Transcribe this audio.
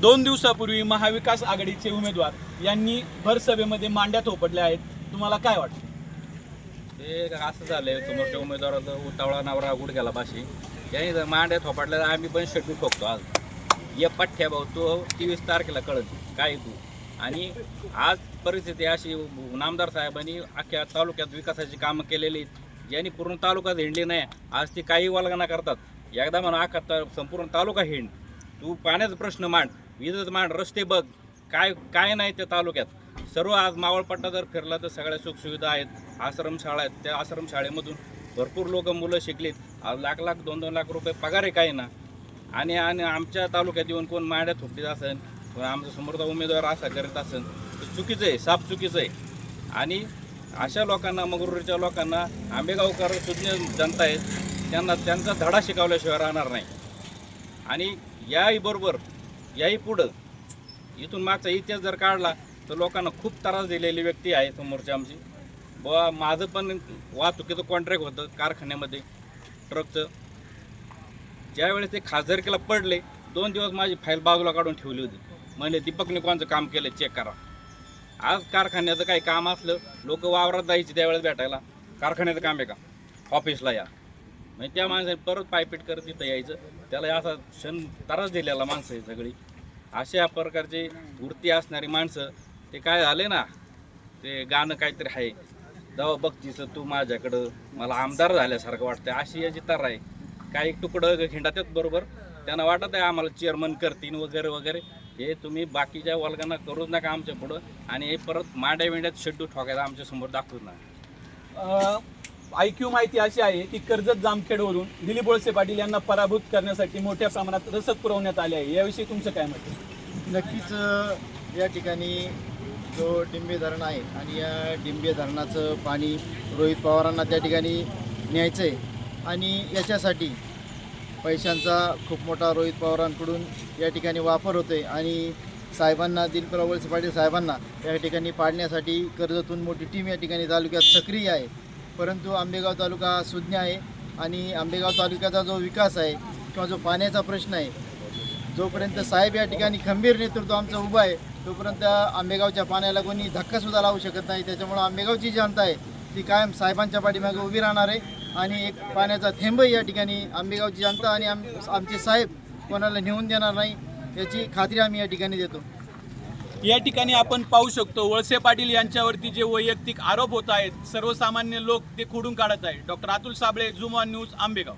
2 दिवसापूर्वी महाविकास आघाडीचे उमेदवार यांनी भर सभेमध्ये मांड्या थोपडल्या आहेत. तुम्हाला काय वाटतं? ते असं झालंय, समोरच्या उमेदवाराचा उतावळा नवरा गुडघ्याला बाशी यांनी जर मांड्या थोपाडल्या आम्ही पण शेड्यूल ठोकतो. आज ये पठ्ठ्या भाऊ तो 23 तारखेला कळत काय तू. आणि आज परिस्थिती अशी, नामदार साहेबांनी अख्ख्या तालुक्यात विकासाची कामं केलेली ज्यांनी पूर्ण तालुका हिंडली नाही. आज ती काही वल्गना करतात. एकदा म्हणा अख्खा संपूर्ण तालुका हिंड, तू पाण्याचा प्रश्न मांड, विजेचा मांड, रस्ते बघ, काय काय नाही त्या तालुक्यात. सर्व आज मावळपट्टा जर फिरला तर सगळ्या सुखसुविधा आहेत, आश्रमशाळा आहेत. त्या आश्रमशाळेमधून भरपूर लोक मुलं शिकलीत. आज लाख लाख 2-2 लाख रुपये पगार आहे काही ना. आणि आमच्या तालुक्यात येऊन कोण मांड्या थोपटीत असेल, कोण आमचा समोरचा उमेदवार असा करत असेल तर चुकीचं आहे, साफ चुकीचं आहे. आणि अशा लोकांना, मगरूरच्या लोकांना, आंबेगावकर सुज्ञ जनता आहेत, त्यांना त्यांचा धडा शिकवल्याशिवाय राहणार नाही. आणि याही बरोबर याही पुढं इथून मागचा इतिहास जर काढला तर लोकांना खूप त्रास दिलेली व्यक्ती आहे समोरची आमची. माझं पण वाहतुकीचं कॉन्ट्रॅक्ट होतं कारखान्यामध्ये ट्रकचं. ज्यावेळेस ते खासदारकीला पडले 2 दिवस माझी फाईल बाजूला काढून ठेवली होती. म्हणजे दीपकने कोणचं काम केलं चेक करा. आज कारखान्याचं काही काम असलं लोक वावरात जायची त्यावेळेस भेटायला, कारखान्याचं काम आहे का, ऑफिसला या. म्हणजे त्या माणसाने परत पायपीट करत तिथं यायचं. त्याला असा त्रास दिलेला माणसं आहे सगळी. अशा प्रकारचे वृत्ती असणारी माणसं, ते काय झाले ना, ते गाणं काहीतरी आहे, दवा बघतीस तू माझ्याकडं, मला आमदार झाल्यासारखं वाटतं, अशी याची तर आहे. काही तुकडं हिंडातात बरोबर, त्यांना वाटत आहे आम्हाला चेअरमन करतील वगैरे वगैरे. हे तुम्ही बाकीच्या वर्गांना करूच नका आमच्या पुढं. आणि हे परत मांड्या विंड्यात शेड्डू ठोकायला आमच्या समोर दाखवत नाही. IQ माहिती अशी आहे की कर्जत जामखेडवरून दिलीप वळसे पाटील यांना पराभूत करण्यासाठी मोठ्या प्रमाणात रसद पुरवण्यात आले आहे. याविषयी तुमचं काय मत आहे? नक्कीच या ठिकाणी जो डिंबे धरण आहे आणि या डिंबे धरणाचं पाणी रोहित पवारांना त्या ठिकाणी न्यायचं आहे. आणि याच्यासाठी पैशांचा खूप मोठा रोहित पवारांकडून या ठिकाणी वापर होतो आहे. आणि साहेबांना, दिलीपराव वळसे पाटील साहेबांना या ठिकाणी पाडण्यासाठी कर्जतून मोठी टीम या ठिकाणी तालुक्यात सक्रिय आहे. परंतु आंबेगाव तालुका सुज्ञ आहे. आणि आंबेगाव तालुक्याचा जो विकास आहे किंवा जो पाण्याचा प्रश्न आहे, जोपर्यंत साहेब या ठिकाणी खंबीर नेतृत्व आमचं उभं आहे तोपर्यंत आंबेगावच्या पाण्याला कोणी धक्कासुद्धा लावू शकत नाही. त्याच्यामुळं आंबेगावची जनता आहे ती कायम साहेबांच्या पाठीमागे उभी राहणार आहे. आणि एक पाण्याचा थेंबही या ठिकाणी आंबेगावची जनता आणि आमचे साहेब कोणाला नेऊन देणार नाही याची खात्री आम्ही या ठिकाणी देतो. या ठिकाणी आपण पाहू शकतो वळसे पाटील यांच्यावरती जे वैयक्तिक आरोप होत आहेत, सर्वसामान्य लोक ते खोडून काढत आहेत. Doctor Atul Sable, zoom on news, Ambegaon.